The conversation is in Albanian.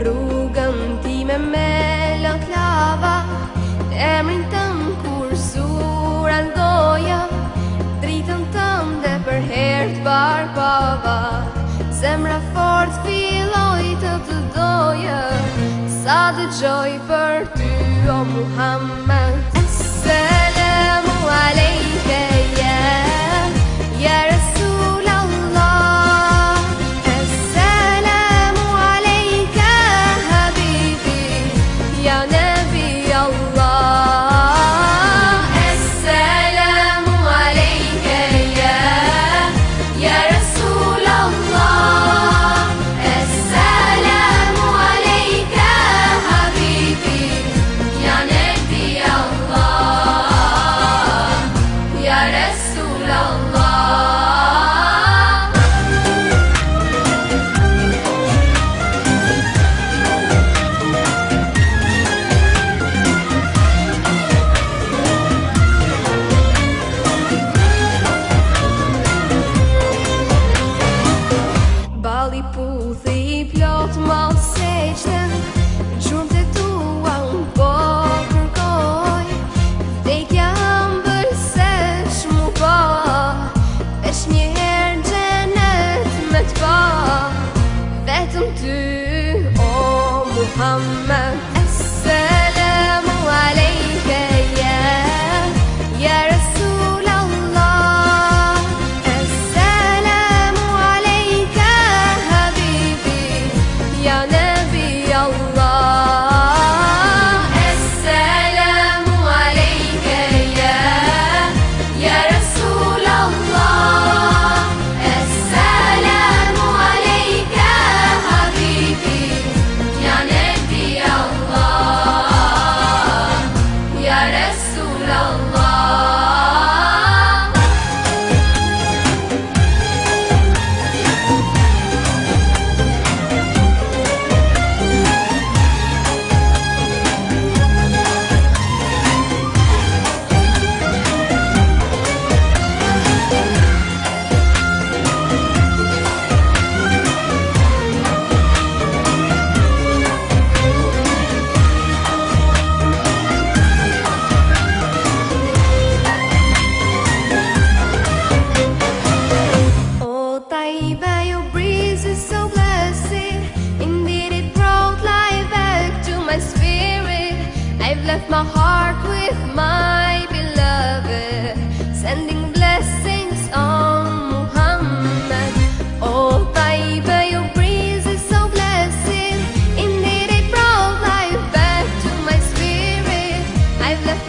rrugën time me lot lava, emrin tëm kur sura ndoja, dritën tënde për herë t'barbava. Zemra fort filloj të doja, sa dëgjoj për ty o Muhammed. Assalamu alejke ya Rasul Allah, Assalamu alejke habibi ya Nabi Allah. Assalamu alejke ya Rasul Allah, Assalamu alejke habibi ya Nabi Allah, ya Rasul Allah. Bali puthi I plot mal seqten, gjurmë të tua unë po kërkoj, vdekja ëmbël se shmu po, veç një herë në xhenet me t'pa, vetëm ty o Muhammed. Assalamu alejke ya Rasul Allah, Assalamu alejke habibi ya Nabi Allah. Assalamu alejke ya Rasul Allah, Assalamu alejke habibi ya Nabi Allah, ya Rasul Allah. Oh Taiba, your breeze is so blessed. Indeed, it brought life back to my spirit. I've left my heart with my beloved, sending blessings on Muhammad. Oh Taiba, your breeze is so blessed. Indeed, it brought life back to my spirit. I've left